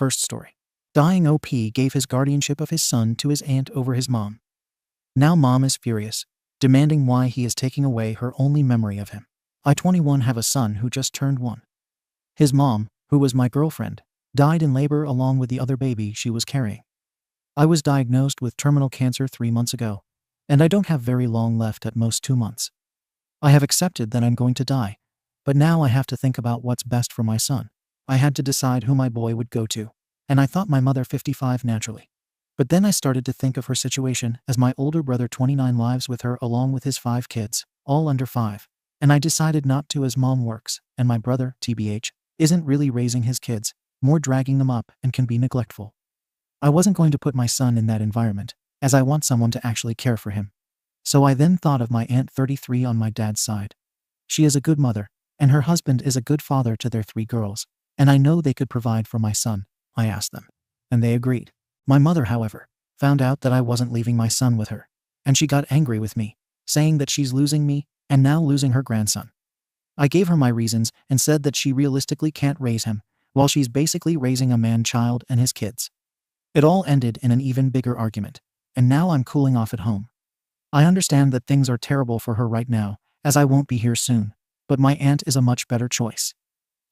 First story. Dying OP gave his guardianship of his son to his aunt over his mom. Now mom is furious, demanding why he is taking away her only memory of him. I, 21, have a son who just turned 1. His mom, who was my girlfriend, died in labor along with the other baby she was carrying. I was diagnosed with terminal cancer 3 months ago, and I don't have very long left, at most 2 months. I have accepted that I'm going to die, but now I have to think about what's best for my son. I had to decide who my boy would go to, and I thought my mother, 55, naturally. But then I started to think of her situation, as my older brother, 29, lives with her along with his 5 kids, all under 5, and I decided not to, as mom works, and my brother, TBH, isn't really raising his kids, more dragging them up, and can be neglectful. I wasn't going to put my son in that environment, as I want someone to actually care for him. So I then thought of my aunt, 33, on my dad's side. She is a good mother, and her husband is a good father to their 3 girls, and I know they could provide for my son. I asked them, and they agreed. My mother, however, found out that I wasn't leaving my son with her, and she got angry with me, saying that she's losing me and now losing her grandson. I gave her my reasons and said that she realistically can't raise him, while she's basically raising a man-child and his kids. It all ended in an even bigger argument, and now I'm cooling off at home. I understand that things are terrible for her right now, as I won't be here soon, but my aunt is a much better choice.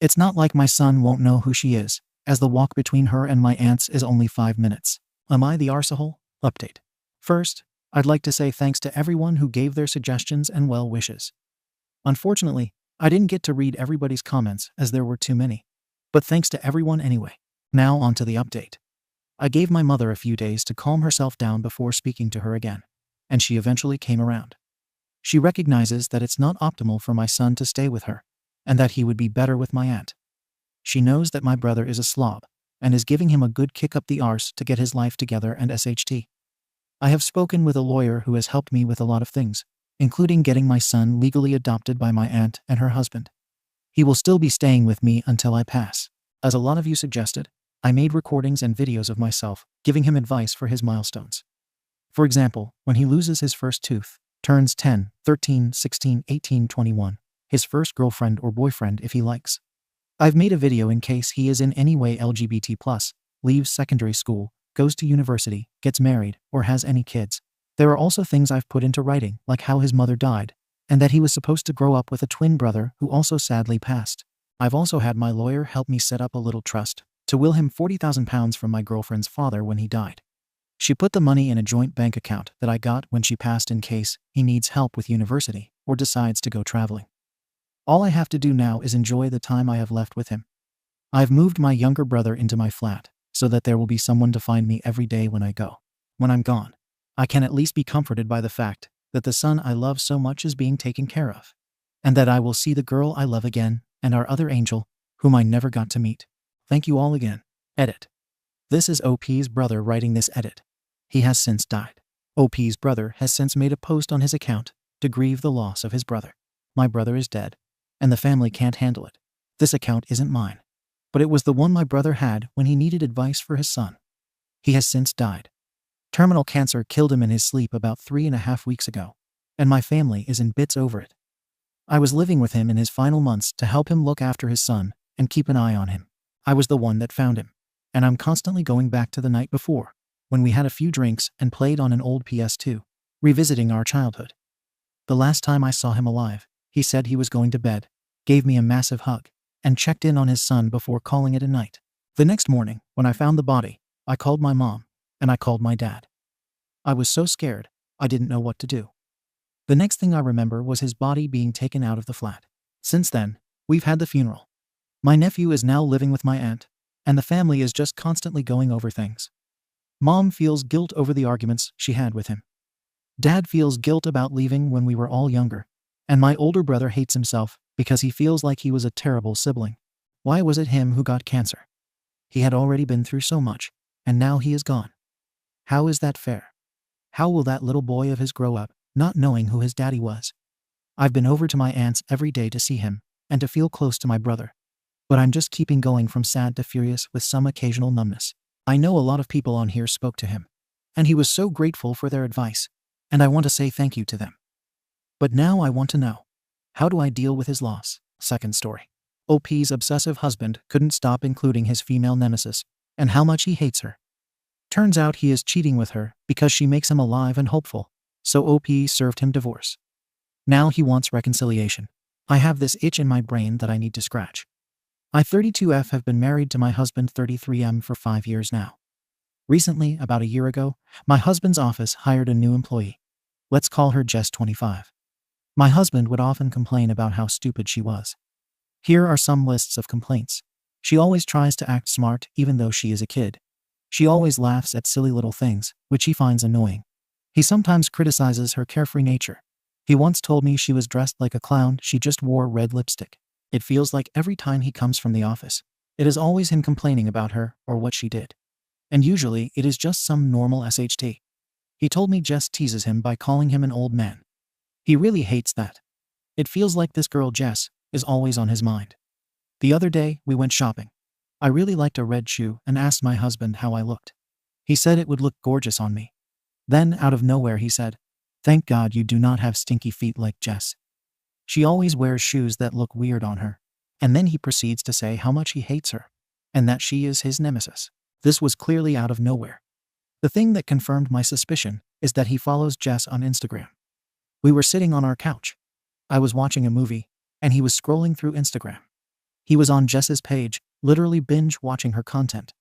It's not like my son won't know who she is, as the walk between her and my aunt's is only 5 minutes. Am I the arsehole? Update. First, I'd like to say thanks to everyone who gave their suggestions and well wishes. Unfortunately, I didn't get to read everybody's comments, as there were too many. But thanks to everyone anyway. Now on to the update. I gave my mother a few days to calm herself down before speaking to her again, and she eventually came around. She recognizes that it's not optimal for my son to stay with her, and that he would be better with my aunt. She knows that my brother is a slob, and is giving him a good kick up the arse to get his life together and SHT. I have spoken with a lawyer who has helped me with a lot of things, including getting my son legally adopted by my aunt and her husband. He will still be staying with me until I pass. As a lot of you suggested, I made recordings and videos of myself, giving him advice for his milestones. For example, when he loses his first tooth, turns 10, 13, 16, 18, 21, his first girlfriend or boyfriend if he likes. I've made a video in case he is in any way LGBT+, leaves secondary school, goes to university, gets married, or has any kids. There are also things I've put into writing, like how his mother died, and that he was supposed to grow up with a twin brother who also sadly passed. I've also had my lawyer help me set up a little trust to will him £40,000 from my girlfriend's father when he died. She put the money in a joint bank account that I got when she passed in case he needs help with university or decides to go traveling. All I have to do now is enjoy the time I have left with him. I've moved my younger brother into my flat so that there will be someone to find me every day when I go. When I'm gone, I can at least be comforted by the fact that the son I love so much is being taken care of, and that I will see the girl I love again and our other angel, whom I never got to meet. Thank you all again. Edit. This is OP's brother writing this edit. He has since died. OP's brother has since made a post on his account to grieve the loss of his brother. My brother is dead, and the family can't handle it. This account isn't mine, but it was the one my brother had when he needed advice for his son. He has since died. Terminal cancer killed him in his sleep about 3.5 weeks ago, and my family is in bits over it. I was living with him in his final months to help him look after his son and keep an eye on him. I was the one that found him, and I'm constantly going back to the night before, when we had a few drinks and played on an old PS2, revisiting our childhood. The last time I saw him alive, he said he was going to bed, gave me a massive hug, and checked in on his son before calling it a night. The next morning, when I found the body, I called my mom, and I called my dad. I was so scared, I didn't know what to do. The next thing I remember was his body being taken out of the flat. Since then, we've had the funeral. My nephew is now living with my aunt, and the family is just constantly going over things. Mom feels guilt over the arguments she had with him. Dad feels guilt about leaving when we were all younger, and my older brother hates himself because he feels like he was a terrible sibling. Why was it him who got cancer? He had already been through so much, and now he is gone. How is that fair? How will that little boy of his grow up, not knowing who his daddy was? I've been over to my aunt's every day to see him, and to feel close to my brother. But I'm just keeping going from sad to furious with some occasional numbness. I know a lot of people on here spoke to him, and he was so grateful for their advice, and I want to say thank you to them. But now I want to know, how do I deal with his loss? Second story. OP's obsessive husband couldn't stop including his female nemesis, and how much he hates her. Turns out he is cheating with her because she makes him alive and hopeful, so OP served him divorce. Now he wants reconciliation. I have this itch in my brain that I need to scratch. I 32F have been married to my husband 33M for 5 years now. Recently, about a year ago, my husband's office hired a new employee. Let's call her Jess 25. My husband would often complain about how stupid she was. Here are some lists of complaints. She always tries to act smart even though she is a kid. She always laughs at silly little things, which he finds annoying. He sometimes criticizes her carefree nature. He once told me she was dressed like a clown, she just wore red lipstick. It feels like every time he comes from the office, it is always him complaining about her or what she did. And usually it is just some normal SHT. He told me Jess teases him by calling him an old man. He really hates that. It feels like this girl Jess is always on his mind. The other day, we went shopping. I really liked a red shoe and asked my husband how I looked. He said it would look gorgeous on me. Then, out of nowhere, he said, "Thank God you do not have stinky feet like Jess. She always wears shoes that look weird on her." And then he proceeds to say how much he hates her, and that she is his nemesis. This was clearly out of nowhere. The thing that confirmed my suspicion is that he follows Jess on Instagram. We were sitting on our couch. I was watching a movie, and he was scrolling through Instagram. He was on Jess's page, literally binge watching her content.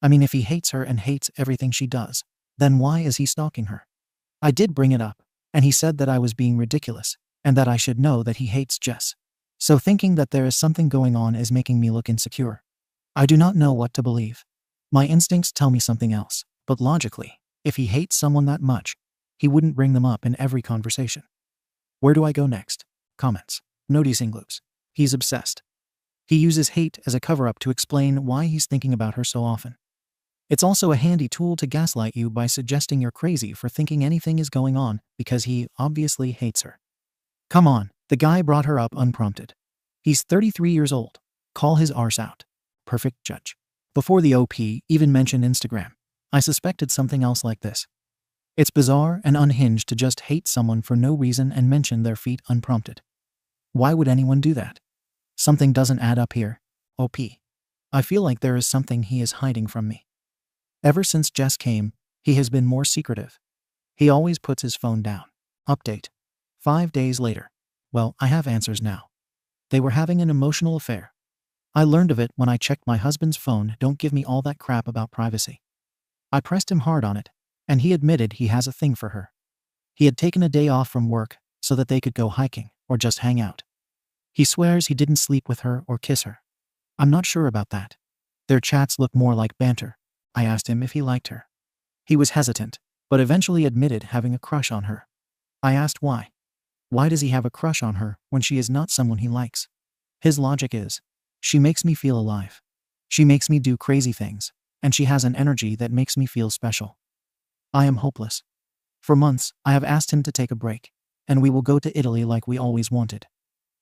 I mean, if he hates her and hates everything she does, then why is he stalking her? I did bring it up, and he said that I was being ridiculous, and that I should know that he hates Jess. So thinking that there is something going on is making me look insecure. I do not know what to believe. My instincts tell me something else, but logically, if he hates someone that much, he wouldn't bring them up in every conversation. Where do I go next? Comments. Noticing loops. He's obsessed. He uses hate as a cover-up to explain why he's thinking about her so often. It's also a handy tool to gaslight you by suggesting you're crazy for thinking anything is going on because he obviously hates her. Come on, the guy brought her up unprompted. He's 33 years old. Call his arse out. Perfect judge. Before the OP even mentioned Instagram, I suspected something else like this. It's bizarre and unhinged to just hate someone for no reason and mention their feet unprompted. Why would anyone do that? Something doesn't add up here. OP. I feel like there is something he is hiding from me. Ever since Jess came, he has been more secretive. He always puts his phone down. Update. 5 days later. Well, I have answers now. They were having an emotional affair. I learned of it when I checked my husband's phone. Don't give me all that crap about privacy. I pressed him hard on it, and he admitted he has a thing for her. He had taken a day off from work so that they could go hiking or just hang out. He swears he didn't sleep with her or kiss her. I'm not sure about that. Their chats look more like banter. I asked him if he liked her. He was hesitant, but eventually admitted having a crush on her. I asked why. Why does he have a crush on her when she is not someone he likes? His logic is, she makes me feel alive. She makes me do crazy things, and she has an energy that makes me feel special. I am hopeless. For months, I have asked him to take a break, and we will go to Italy like we always wanted.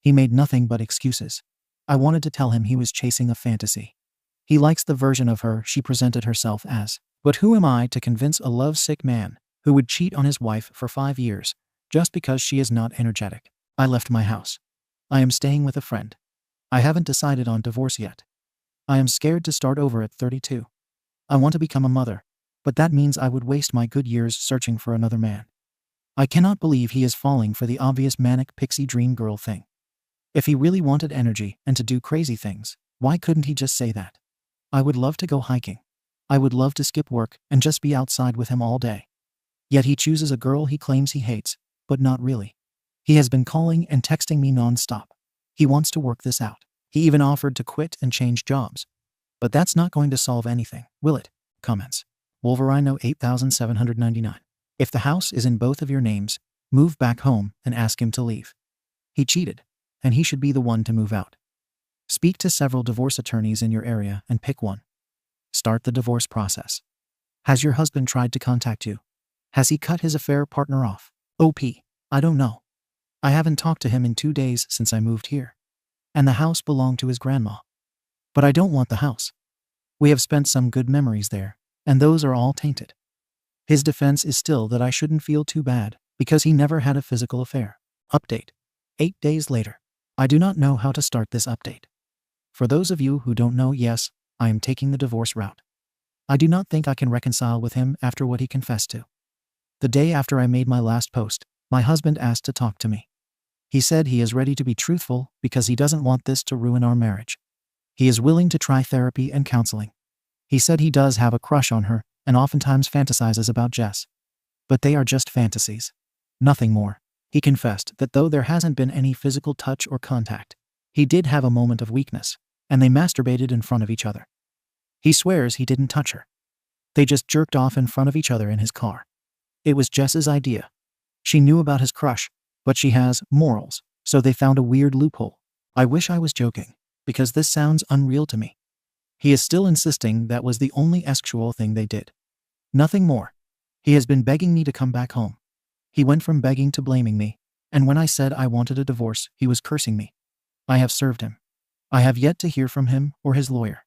He made nothing but excuses. I wanted to tell him he was chasing a fantasy. He likes the version of her she presented herself as. But who am I to convince a lovesick man who would cheat on his wife for 5 years just because she is not energetic? I left my house. I am staying with a friend. I haven't decided on divorce yet. I am scared to start over at 32. I want to become a mother, but that means I would waste my good years searching for another man. I cannot believe he is falling for the obvious manic pixie dream girl thing. If he really wanted energy and to do crazy things, why couldn't he just say that? I would love to go hiking. I would love to skip work and just be outside with him all day. Yet he chooses a girl he claims he hates, but not really. He has been calling and texting me non-stop. He wants to work this out. He even offered to quit and change jobs. But that's not going to solve anything, will it? Comments. Wolverino 8799. If the house is in both of your names, move back home and ask him to leave. He cheated, and he should be the one to move out. Speak to several divorce attorneys in your area and pick one. Start the divorce process. Has your husband tried to contact you? Has he cut his affair partner off? OP. I don't know. I haven't talked to him in 2 days since I moved here. And the house belonged to his grandma. But I don't want the house. We have spent some good memories there, and those are all tainted. His defense is still that I shouldn't feel too bad because he never had a physical affair. Update. 8 days later. I do not know how to start this update. For those of you who don't know, yes, I am taking the divorce route. I do not think I can reconcile with him after what he confessed to. The day after I made my last post, my husband asked to talk to me. He said he is ready to be truthful because he doesn't want this to ruin our marriage. He is willing to try therapy and counseling. He said he does have a crush on her and oftentimes fantasizes about Jess. But they are just fantasies. Nothing more. He confessed that though there hasn't been any physical touch or contact, he did have a moment of weakness, and they masturbated in front of each other. He swears he didn't touch her. They just jerked off in front of each other in his car. It was Jess's idea. She knew about his crush, but she has morals, so they found a weird loophole. I wish I was joking, because this sounds unreal to me. He is still insisting that was the only sexual thing they did. Nothing more. He has been begging me to come back home. He went from begging to blaming me, and when I said I wanted a divorce, he was cursing me. I have served him. I have yet to hear from him or his lawyer.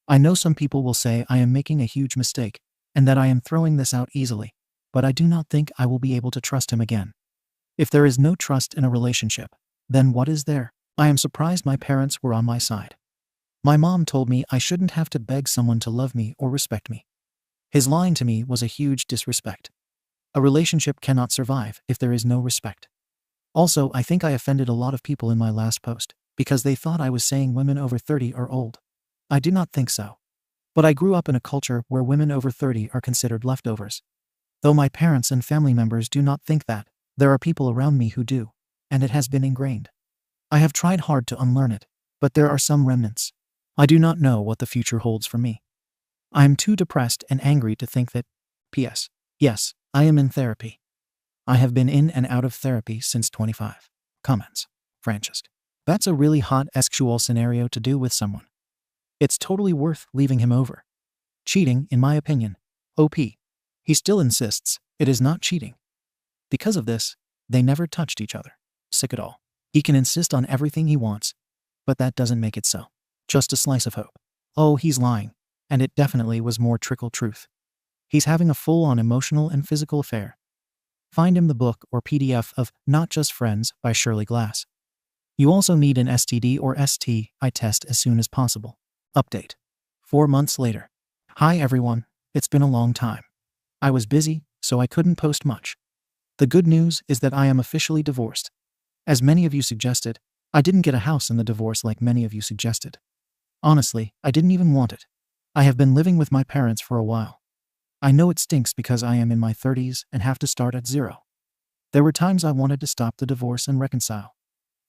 I know some people will say I am making a huge mistake, and that I am throwing this out easily, but I do not think I will be able to trust him again. If there is no trust in a relationship, then what is there? I am surprised my parents were on my side. My mom told me I shouldn't have to beg someone to love me or respect me. His lying to me was a huge disrespect. A relationship cannot survive if there is no respect. Also, I think I offended a lot of people in my last post, because they thought I was saying women over 30 are old. I do not think so. But I grew up in a culture where women over 30 are considered leftovers. Though my parents and family members do not think that, there are people around me who do, and it has been ingrained. I have tried hard to unlearn it, but there are some remnants. I do not know what the future holds for me. I am too depressed and angry to think that. P.S. Yes, I am in therapy. I have been in and out of therapy since 25. Comments. Francesca. That's a really hot sexual scenario to do with someone. It's totally worth leaving him over. Cheating, in my opinion. OP. He still insists it is not cheating. Because of this, they never touched each other. Sick at all. He can insist on everything he wants, but that doesn't make it so. Just a slice of hope. Oh, he's lying, and it definitely was more trickle truth. He's having a full-on emotional and physical affair. Find him the book or PDF of Not Just Friends by Shirley Glass. You also need an STD or STI test as soon as possible. Update. 4 months later. Hi everyone, it's been a long time. I was busy, so I couldn't post much. The good news is that I am officially divorced. As many of you suggested, I didn't get a house in the divorce like many of you suggested. Honestly, I didn't even want it. I have been living with my parents for a while. I know it stinks because I am in my 30s and have to start at zero. There were times I wanted to stop the divorce and reconcile.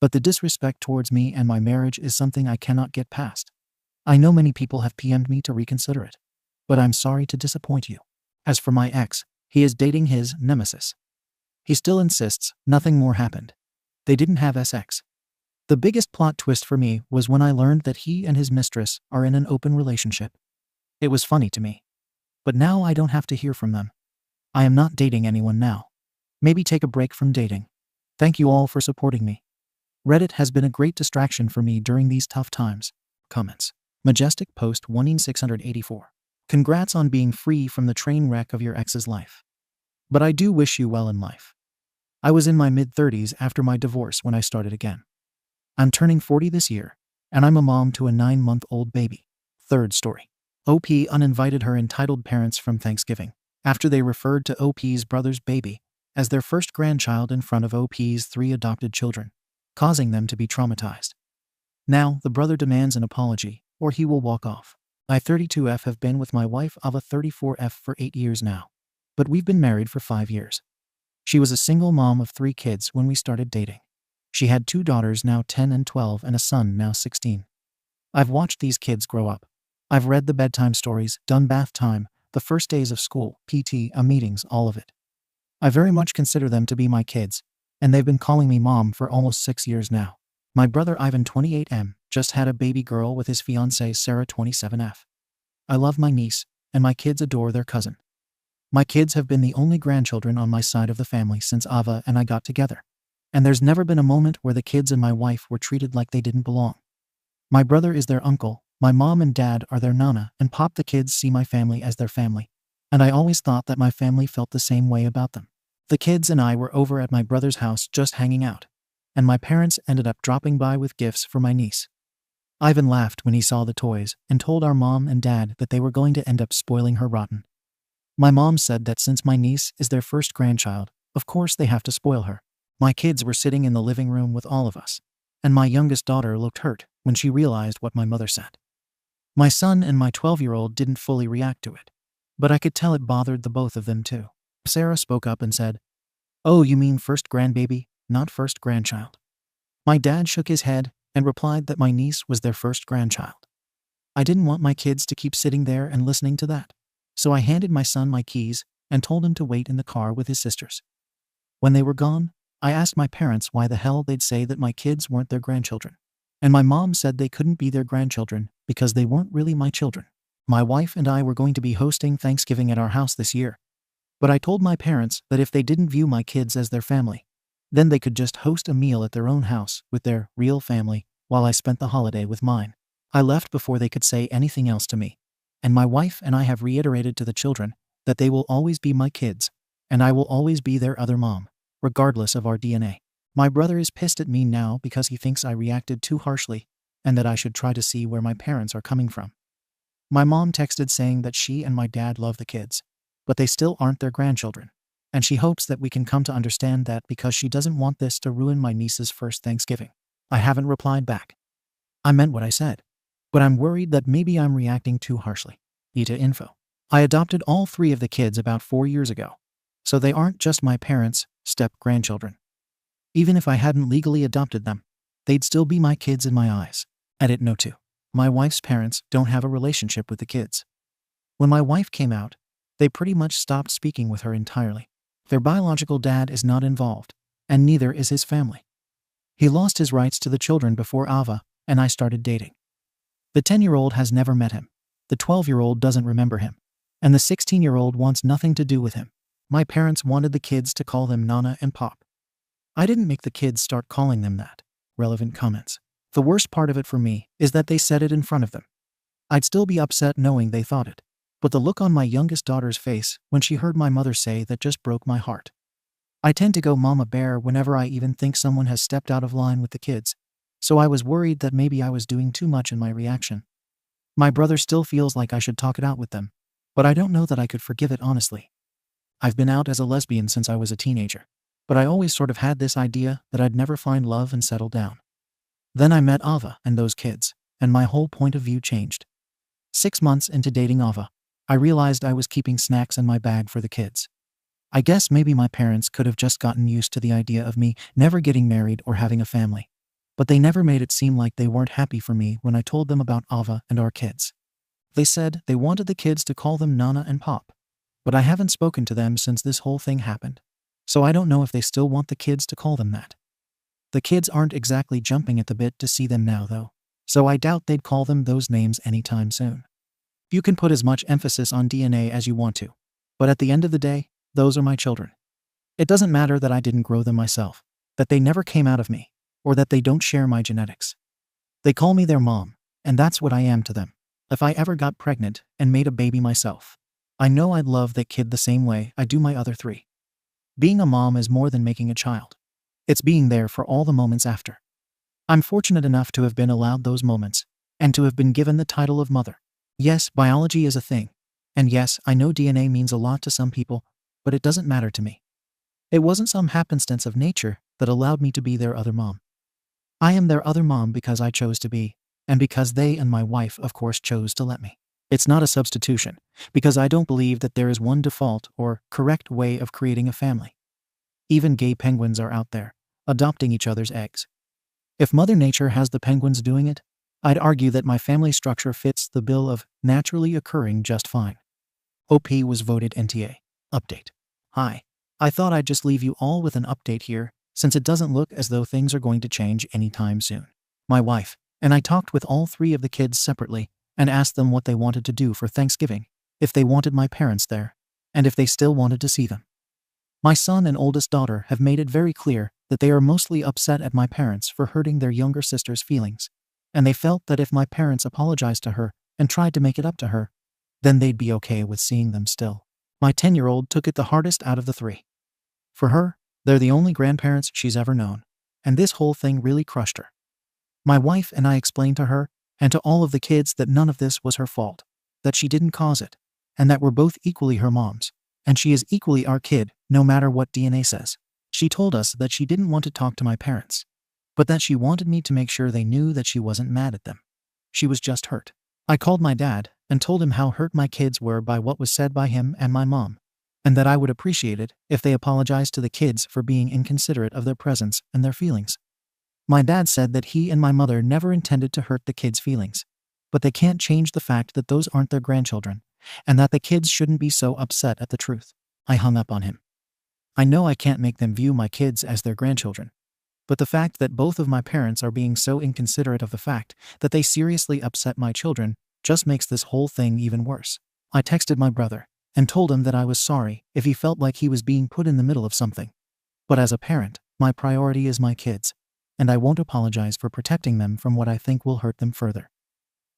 But the disrespect towards me and my marriage is something I cannot get past. I know many people have PM'd me to reconsider it. But I'm sorry to disappoint you. As for my ex, he is dating his nemesis. He still insists nothing more happened. They didn't have sex. The biggest plot twist for me was when I learned that he and his mistress are in an open relationship. It was funny to me. But now I don't have to hear from them. I am not dating anyone now. Maybe take a break from dating. Thank you all for supporting me. Reddit has been a great distraction for me during these tough times. Comments. Majestic Post 1684. Congrats on being free from the train wreck of your ex's life. But I do wish you well in life. I was in my mid-30s after my divorce when I started again. I'm turning 40 this year, and I'm a mom to a 9-month-old baby. Third story. OP uninvited her entitled parents from Thanksgiving after they referred to OP's brother's baby as their first grandchild in front of OP's 3 adopted children, causing them to be traumatized. Now, the brother demands an apology, or he will walk off. I 32F have been with my wife Ava 34F for 8 years now, but we've been married for 5 years. She was a single mom of 3 kids when we started dating. She had 2 daughters now 10 and 12 and a son now 16. I've watched these kids grow up. I've read the bedtime stories, done bath time, the first days of school, PT, meetings, all of it. I very much consider them to be my kids, and they've been calling me mom for almost 6 years now. My brother Ivan 28M just had a baby girl with his fiancée Sarah 27F. I love my niece, and my kids adore their cousin. My kids have been the only grandchildren on my side of the family since Ava and I got together, and there's never been a moment where the kids and my wife were treated like they didn't belong. My brother is their uncle, my mom and dad are their nana, and pop. The kids see my family as their family, and I always thought that my family felt the same way about them. The kids and I were over at my brother's house just hanging out, and my parents ended up dropping by with gifts for my niece. Ivan laughed when he saw the toys and told our mom and dad that they were going to end up spoiling her rotten. My mom said that since my niece is their first grandchild, of course they have to spoil her. My kids were sitting in the living room with all of us, and my youngest daughter looked hurt when she realized what my mother said. My son and my 12-year-old didn't fully react to it, but I could tell it bothered the both of them too. Sarah spoke up and said, "Oh, you mean first grandbaby, not first grandchild?" My dad shook his head and replied that my niece was their first grandchild. I didn't want my kids to keep sitting there and listening to that, so I handed my son my keys and told him to wait in the car with his sisters. When they were gone, I asked my parents why the hell they'd say that my kids weren't their grandchildren. And my mom said they couldn't be their grandchildren because they weren't really my children. My wife and I were going to be hosting Thanksgiving at our house this year, but I told my parents that if they didn't view my kids as their family, then they could just host a meal at their own house with their real family while I spent the holiday with mine. I left before they could say anything else to me, and my wife and I have reiterated to the children that they will always be my kids, and I will always be their other mom, regardless of our DNA. My brother is pissed at me now because he thinks I reacted too harshly and that I should try to see where my parents are coming from. My mom texted saying that she and my dad love the kids, but they still aren't their grandchildren, and she hopes that we can come to understand that because she doesn't want this to ruin my niece's first Thanksgiving. I haven't replied back. I meant what I said, but I'm worried that maybe I'm reacting too harshly. Ita info. I adopted all 3 of the kids about 4 years ago, so they aren't just my parents' step-grandchildren. Even if I hadn't legally adopted them, they'd still be my kids in my eyes. Edit note 2. My wife's parents don't have a relationship with the kids. When my wife came out, they pretty much stopped speaking with her entirely. Their biological dad is not involved, and neither is his family. He lost his rights to the children before Ava and I started dating. The 10-year-old has never met him, the 12-year-old doesn't remember him, and the 16-year-old wants nothing to do with him. My parents wanted the kids to call them Nana and Pop. I didn't make the kids start calling them that. Relevant comments. The worst part of it for me is that they said it in front of them. I'd still be upset knowing they thought it, but the look on my youngest daughter's face when she heard my mother say that just broke my heart. I tend to go mama bear whenever I even think someone has stepped out of line with the kids, so I was worried that maybe I was doing too much in my reaction. My brother still feels like I should talk it out with them, but I don't know that I could forgive it honestly. I've been out as a lesbian since I was a teenager, but I always sort of had this idea that I'd never find love and settle down. Then I met Ava and those kids, and my whole point of view changed. 6 months into dating Ava, I realized I was keeping snacks in my bag for the kids. I guess maybe my parents could have just gotten used to the idea of me never getting married or having a family, but they never made it seem like they weren't happy for me when I told them about Ava and our kids. They said they wanted the kids to call them Nana and Pop, but I haven't spoken to them since this whole thing happened, so I don't know if they still want the kids to call them that. The kids aren't exactly jumping at the bit to see them now though, so I doubt they'd call them those names anytime soon. You can put as much emphasis on DNA as you want to, but at the end of the day, those are my children. It doesn't matter that I didn't grow them myself, that they never came out of me, or that they don't share my genetics. They call me their mom, and that's what I am to them. If I ever got pregnant and made a baby myself, I know I'd love that kid the same way I do my other 3. Being a mom is more than making a child. It's being there for all the moments after. I'm fortunate enough to have been allowed those moments, and to have been given the title of mother. Yes, biology is a thing, and yes, I know DNA means a lot to some people, but it doesn't matter to me. It wasn't some happenstance of nature that allowed me to be their other mom. I am their other mom because I chose to be, and because they and my wife of course chose to let me. It's not a substitution, because I don't believe that there is one default or correct way of creating a family. Even gay penguins are out there, adopting each other's eggs. If Mother Nature has the penguins doing it, I'd argue that my family structure fits the bill of naturally occurring just fine. OP was voted NTA. Update. Hi. I thought I'd just leave you all with an update here, since it doesn't look as though things are going to change anytime soon. My wife and I talked with all 3 of the kids separately and asked them what they wanted to do for Thanksgiving, if they wanted my parents there, and if they still wanted to see them. My son and oldest daughter have made it very clear that they are mostly upset at my parents for hurting their younger sister's feelings, and they felt that if my parents apologized to her and tried to make it up to her, then they'd be okay with seeing them still. My 10-year-old took it the hardest out of the 3. For her, they're the only grandparents she's ever known, and this whole thing really crushed her. My wife and I explained to her and to all of the kids that none of this was her fault, that she didn't cause it, and that we're both equally her moms, and she is equally our kid, no matter what DNA says. She told us that she didn't want to talk to my parents, but that she wanted me to make sure they knew that she wasn't mad at them. She was just hurt. I called my dad and told him how hurt my kids were by what was said by him and my mom, and that I would appreciate it if they apologized to the kids for being inconsiderate of their presence and their feelings. My dad said that he and my mother never intended to hurt the kids' feelings, but they can't change the fact that those aren't their grandchildren, and that the kids shouldn't be so upset at the truth. I hung up on him. I know I can't make them view my kids as their grandchildren, but the fact that both of my parents are being so inconsiderate of the fact that they seriously upset my children just makes this whole thing even worse. I texted my brother and told him that I was sorry if he felt like he was being put in the middle of something. But as a parent, my priority is my kids, and I won't apologize for protecting them from what I think will hurt them further.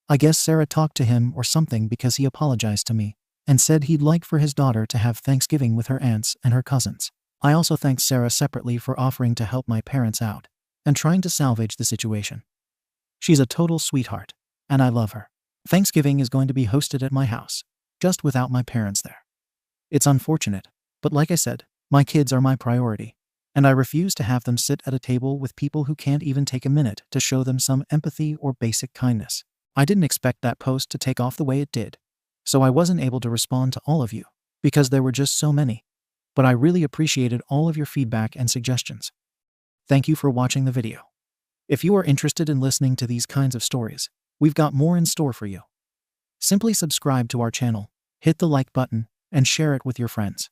I guess Sarah talked to him or something because he apologized to me and said he'd like for his daughter to have Thanksgiving with her aunts and her cousins. I also thanked Sarah separately for offering to help my parents out and trying to salvage the situation. She's a total sweetheart, and I love her. Thanksgiving is going to be hosted at my house, just without my parents there. It's unfortunate, but like I said, my kids are my priority, and I refuse to have them sit at a table with people who can't even take a minute to show them some empathy or basic kindness. I didn't expect that post to take off the way it did, so I wasn't able to respond to all of you, because there were just so many. But I really appreciated all of your feedback and suggestions. Thank you for watching the video. If you are interested in listening to these kinds of stories, we've got more in store for you. Simply subscribe to our channel, hit the like button, and share it with your friends.